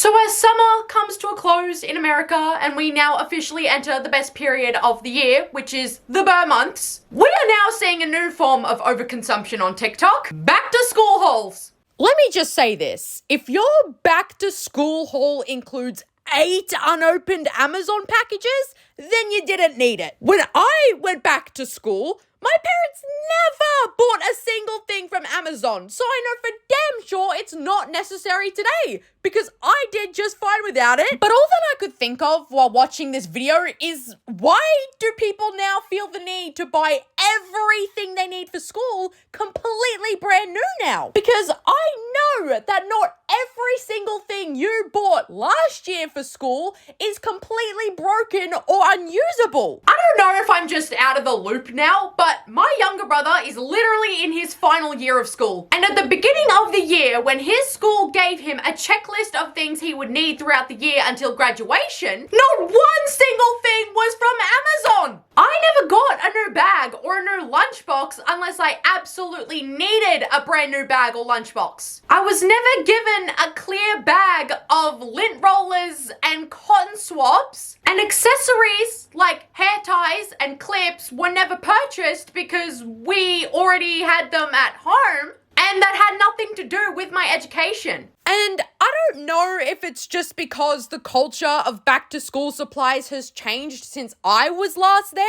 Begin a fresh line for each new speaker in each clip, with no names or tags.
So as summer comes to a close in America and we now officially enter the best period of the year, which is the Burr months, we are now seeing a new form of overconsumption on TikTok: back to school hauls.
Let me just say this. If your back to school haul includes 8 unopened Amazon packages, then you didn't need it. When I went back to school, my parents never bought a single thing from Amazon, so I know for damn sure it's not necessary today, because I did just fine without it. But all that I could think of while watching this video is, why do people now feel the need to buy everything they need for school completely brand new now? Because I know that not every single thing you bought last year for school is completely broken or unusable.
I don't know if I'm just out of the loop now, but my younger brother is literally in his final year of school. And at the beginning of the year, when his school gave him a checklist of things he would need throughout the year until graduation, not one single thing was from Amazon. I never got a new bag or a new lunchbox unless I absolutely needed a brand new bag or lunchbox. I was never given a clear bag of lint rollers and cotton swabs, and accessories like hair ties and clips were never purchased because we already had them at home, and that had nothing to do with my education.
And I don't know if it's just because the culture of back to school supplies has changed since I was last there,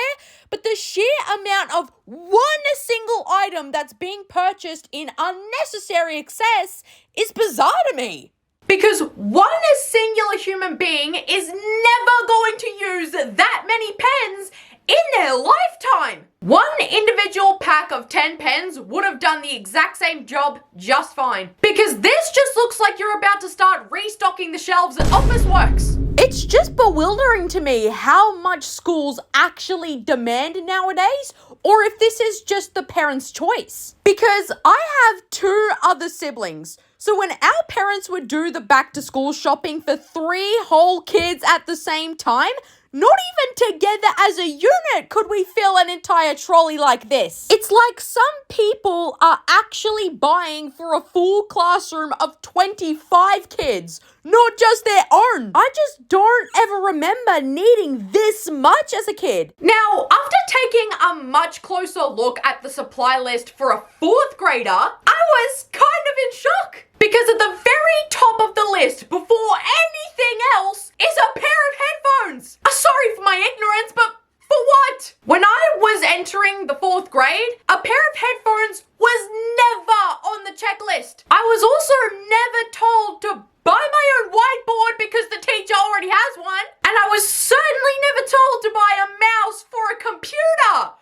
but the sheer amount of one single item that's being purchased in unnecessary excess is bizarre to me.
Because one singular human being is never going to use that many pens in their lifetime. One individual pack of 10 pens would have done the exact same job just fine. Because this just looks like you're about to start restocking the shelves at Officeworks.
It's just bewildering to me how much schools actually demand nowadays, or if this is just the parents' choice. Because I have 2 other siblings. So when our parents would do the back to school shopping for 3 whole kids at the same time, not even together as a unit could we fill an entire trolley like this. It's like some people are actually buying for a full classroom of 25 kids, not just their own. I just don't ever remember needing this much as a kid.
Now, after taking a much closer look at the supply list for a 4th grader, I was kind of in shock. Because at the very top of the list, before anything else, is a pair of headphones. Sorry for my ignorance, but for what? When I was entering the 4th grade, a pair of headphones was never on the checklist. I was also never told to buy my own whiteboard because the teacher already has one. And I was certainly never told to buy a mouse for a computer.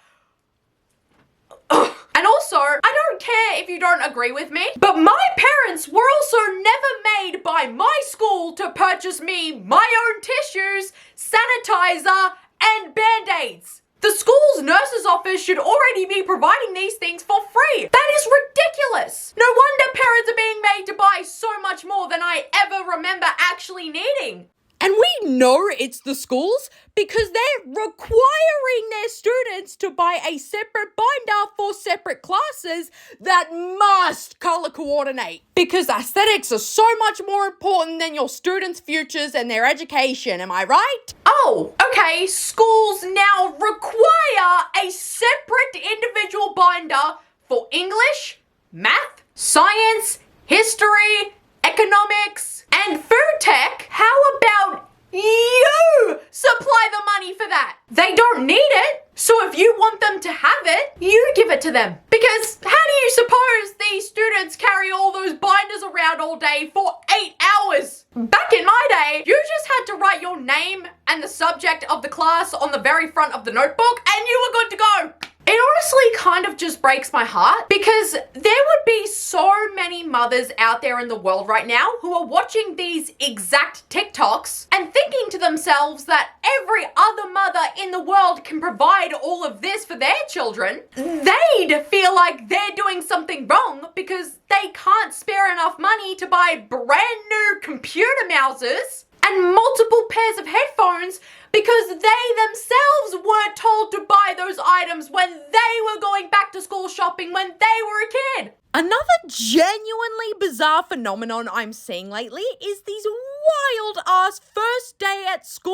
And also, I don't care if you don't agree with me, but my parents were also never made by my school to purchase me my own tissues, sanitizer, and band-aids. The school's nurse's office should already be providing these things for free. That is ridiculous. No wonder parents are being made to buy so much more than I ever remember actually needing.
And we know it's the schools because they're requiring their students to buy a separate binder for separate classes that must color coordinate. Because aesthetics are so much more important than your students' futures and their education, am I right?
Oh, okay, schools now require a separate individual binder for English, math, science, history, economics, and food tech. How about you supply the money for that? They don't need it, so if you want them to have it, you give it to them. Because how do you suppose these students carry all those binders around all day for 8 hours? Back in my day, you just had to write your name and the subject of the class on the very front of the notebook and you were good to go. It honestly kind of just breaks my heart because there would be so many mothers out there in the world right now who are watching these exact TikToks and thinking to themselves that every other mother in the world can provide all of this for their children. They'd feel like they're doing something wrong because they can't spare enough money to buy brand new computer mouses and multiple pairs of headphones because they themselves weren't told to buy those items when they were going back to school shopping when they were a kid.
Another genuinely bizarre phenomenon I'm seeing lately is these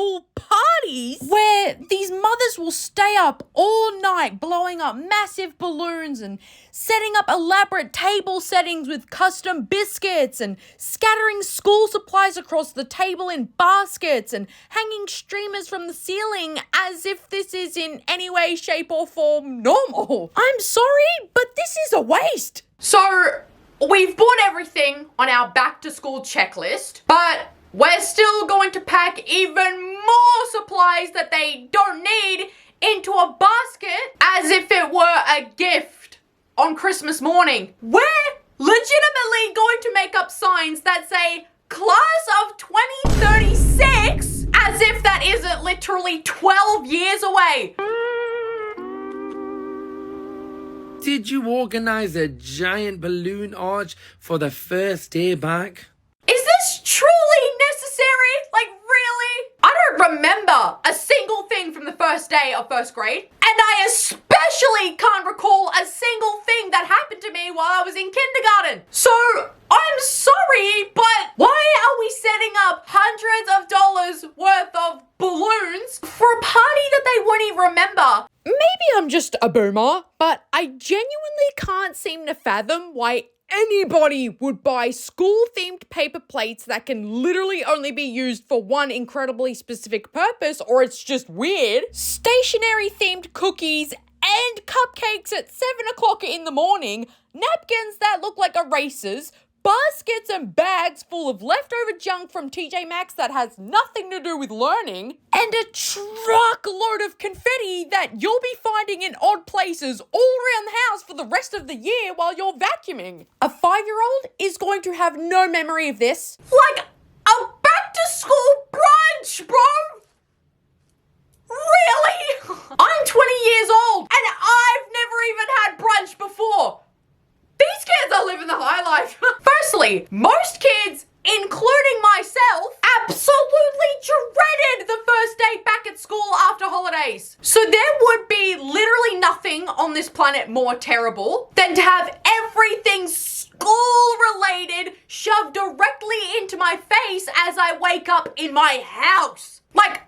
school parties where these mothers will stay up all night blowing up massive balloons and setting up elaborate table settings with custom biscuits and scattering school supplies across the table in baskets and hanging streamers from the ceiling as if this is in any way, shape or form normal. I'm sorry, but this is a waste.
So, we've bought everything on our back to school checklist, but we're still going to pack even more supplies that they don't need into a basket as if it were a gift on Christmas morning. We're legitimately going to make up signs that say class of 2036 as if that isn't literally 12 years away.
Did you organize a giant balloon arch for the first day back?
Is this truly necessary? Like, really? I don't remember a single thing from the first day of first grade. And I especially can't recall a single thing that happened to me while I was in kindergarten. So, I'm sorry, but why are we setting up hundreds of dollars worth of balloons for a party that they won't even remember?
Maybe I'm just a boomer, but I genuinely can't seem to fathom why anybody would buy school-themed paper plates that can literally only be used for one incredibly specific purpose, or it's just weird. Stationery-themed cookies and cupcakes at 7 o'clock in the morning, napkins that look like erasers, baskets and bags full of leftover junk from TJ Maxx that has nothing to do with learning, and a truckload of confetti that you'll be finding in odd places all around the house for the rest of the year while you're vacuuming. A 5-year-old is going to have no memory of this.
Like a back-to-school brunch, bro! Really? I'm 20 years old and I've never even had brunch before. These kids are living the high life. Firstly, most kids, including myself, absolutely dreaded the first day back at school after holidays. So there would be literally nothing on this planet more terrible than to have everything school-related shoved directly into my face as I wake up in my house. Like,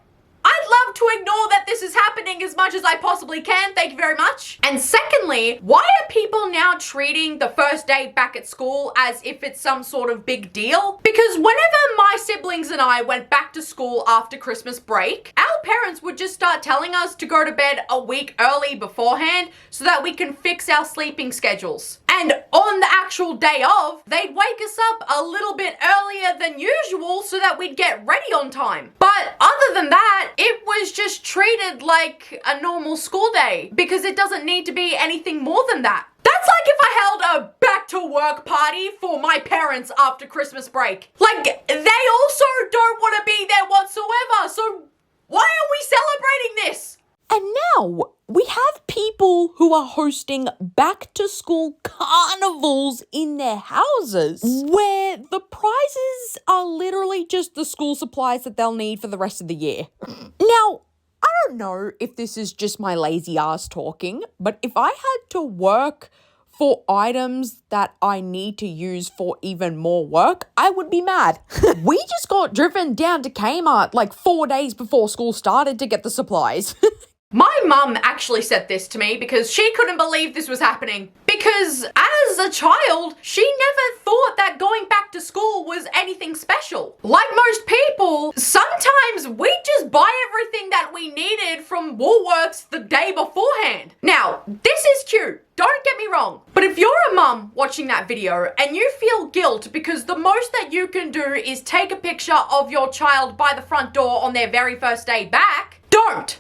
I'd love to ignore that this is happening as much as I possibly can, thank you very much. And secondly, why are people now treating the first day back at school as if it's some sort of big deal? Because whenever my siblings and I went back to school after Christmas break, our parents would just start telling us to go to bed a week early beforehand so that we can fix our sleeping schedules. And on the actual day of, they'd wake us up a little bit earlier than usual so that we'd get ready on time. But other than that, it was just treated like a normal school day because it doesn't need to be anything more than that. That's like if I held a back to work party for my parents after Christmas break. Like, they also don't want to be there whatsoever, so why are we celebrating this?
And now we have people who are hosting back-to-school carnivals in their houses where the prizes are literally just the school supplies that they'll need for the rest of the year. Now, I don't know if this is just my lazy ass talking, but if I had to work for items that I need to use for even more work, I would be mad. We just got driven down to Kmart like 4 days before school started to get the supplies.
My mum actually said this to me because she couldn't believe this was happening. Because as a child, she never thought that going back to school was anything special. Like most people, sometimes we just buy everything that we needed from Woolworths the day beforehand. Now, this is cute. Don't get me wrong. But if you're a mum watching that video and you feel guilt because the most that you can do is take a picture of your child by the front door on their very first day back, don't.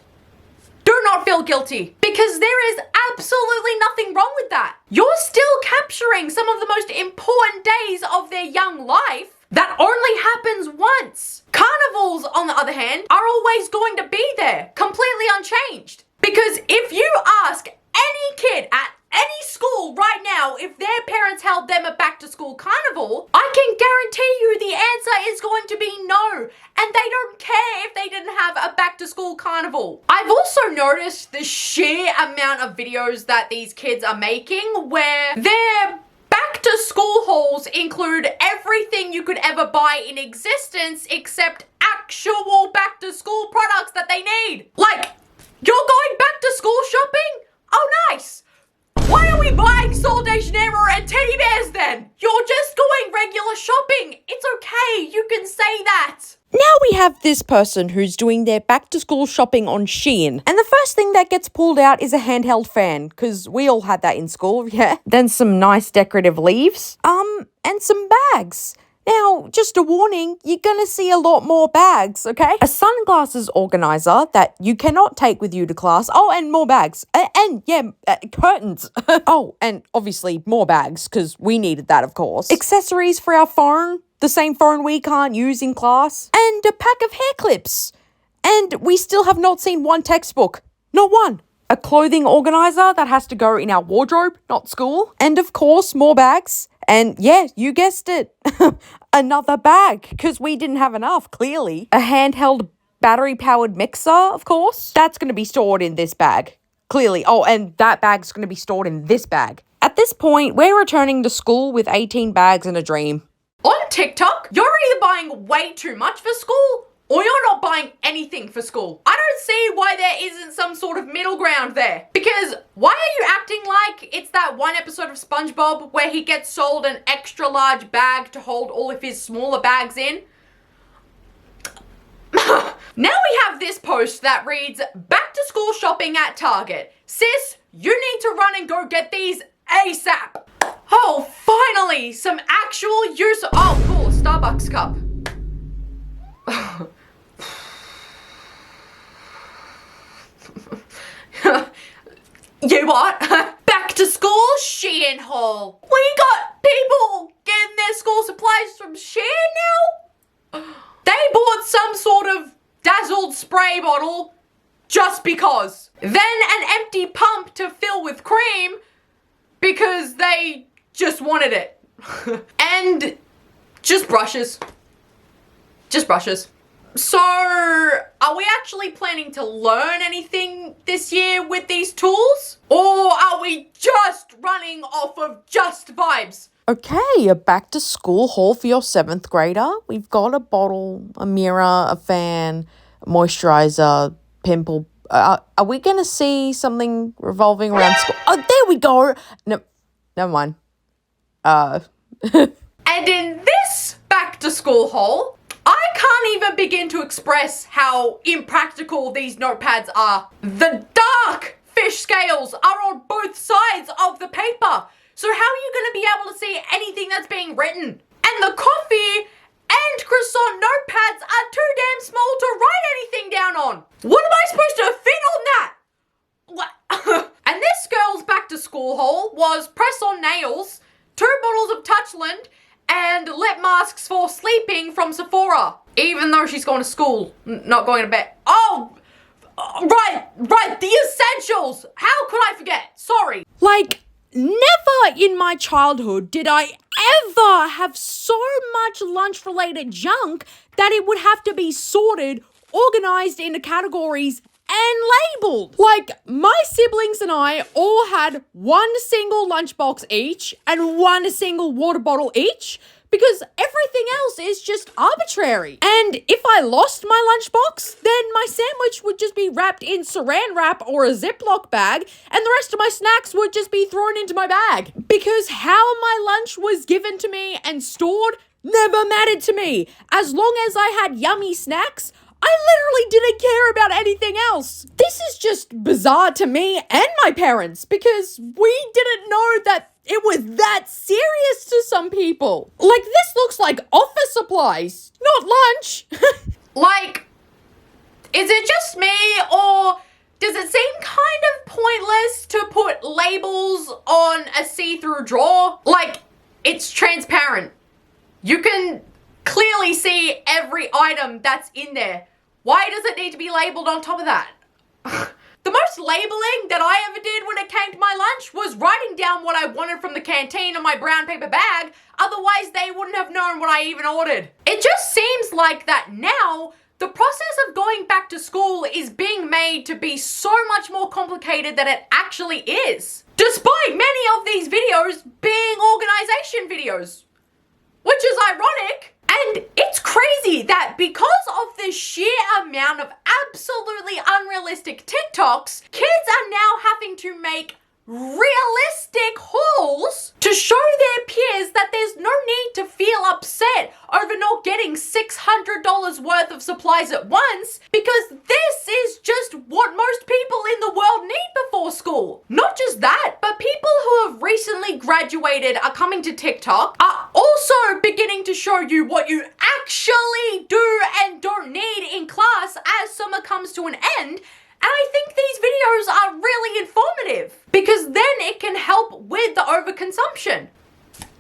Do not feel guilty because there is absolutely nothing wrong with that. You're still capturing some of the most important days of their young life that only happens once. Carnivals, on the other hand, are always going to be there, completely unchanged. Because if you ask any kid at any school right now if their parents held them a back to school carnival, I can guarantee you the answer is going to be no. And they don't care if they didn't have a back to school carnival. I've also noticed the sheer amount of videos that these kids are making where their back to school hauls include everything you could ever buy in existence except actual back to school products that they need. Like, you're going back to school shopping? Oh, nice. Why are we buying Sol de Janeiro and teddy bears then? You're just going regular shopping. It's okay, you can say that.
Now we have this person who's doing their back to school shopping on Shein. And the first thing that gets pulled out is a handheld fan, because we all had that in school, yeah. Then some nice decorative leaves, and some bags. Now, just a warning, you're gonna see a lot more bags, okay? A sunglasses organizer that you cannot take with you to class. Oh, and more bags. Curtains. Oh, and obviously more bags, because we needed that, of course. Accessories for our phone, the same phone we can't use in class. And a pack of hair clips. And we still have not seen one textbook. Not one. A clothing organizer that has to go in our wardrobe, not school. And of course, more bags. And yeah, you guessed it, another bag, because we didn't have enough, clearly. A handheld battery-powered mixer, of course. That's going to be stored in this bag, clearly. Oh, and that bag's going to be stored in this bag. At this point, we're returning to school with 18 bags and a dream.
On TikTok, you're either buying way too much for school, or you're not buying anything for school. I don't see why there isn't some sort of middle ground there. Because why are you acting like it's that one episode of SpongeBob where he gets sold an extra large bag to hold all of his smaller bags in? Now we have this post that reads, back to school shopping at Target. Sis, you need to run and go get these ASAP. Oh, finally, some actual use. Oh, cool, Starbucks cup. You what? Back to school Shein haul. We got people getting their school supplies from Shein now? They bought some sort of dazzled spray bottle just because. Then an empty pump to fill with cream because they just wanted it. And just brushes. Just brushes. So, are we actually planning to learn anything this year with these tools? Or are we just running off of just vibes?
Okay, a back to school haul for your 7th grader. We've got a bottle, a mirror, a fan, a moisturizer, pimple. Are we going to see something revolving around school? Oh, there we go. No, never mind.
And in this back to school haul, I can't even begin to express how impractical these notepads are. The dark fish scales are on both sides of the paper. So how are you going to be able to see anything that's being written? And the coffee and croissant notepads are too damn small to write anything down on. What am I supposed to fit on that? What? And this girl's back to school haul was press-on nails, 2 bottles of Touchland, and lip masks for sleeping from Sephora. Even though she's going to school, not going to bed. Oh, right, the essentials. How could I forget? Sorry.
Like, never in my childhood did I ever have so much lunch-related junk that it would have to be sorted, organized into categories, and labeled. Like, my siblings and I all had one single lunchbox each and one single water bottle each because everything else is just arbitrary. And if I lost my lunchbox, then my sandwich would just be wrapped in saran wrap or a Ziploc bag and the rest of my snacks would just be thrown into my bag. Because how my lunch was given to me and stored never mattered to me. As long as I had yummy snacks, I literally didn't care about anything else. This is just bizarre to me and my parents because we didn't know that it was that serious to some people. Like, this looks like office supplies, not lunch.
Like, is it just me or does it seem kind of pointless to put labels on a see-through drawer? Like, it's transparent. You can clearly see every item that's in there. Why does it need to be labeled on top of that? The most labeling that I ever did when it came to my lunch was writing down what I wanted from the canteen on my brown paper bag. Otherwise, they wouldn't have known what I even ordered. It just seems like that now, the process of going back to school is being made to be so much more complicated than it actually is. Despite many of these videos being organization videos. Which is ironic. And it's crazy that because of the sheer amount of absolutely unrealistic TikToks, kids are now having to make realistic hauls to show their peers that there's no need to feel upset over not getting $600 worth of supplies at once, because this is just what most people in the world need before school. Not just that, but people who have recently graduated are coming to TikTok, are also beginning to show you what you actually do and don't need in class as summer comes to an end. And I think these videos are really informative because then it can help with the overconsumption.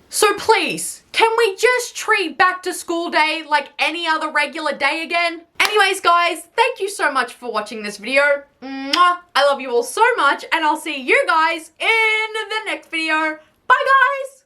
So please, can we just treat back to school day like any other regular day again? Anyways, guys, thank you so much for watching this video. Mwah! I love you all so much, and I'll see you guys in the next video. Bye, guys!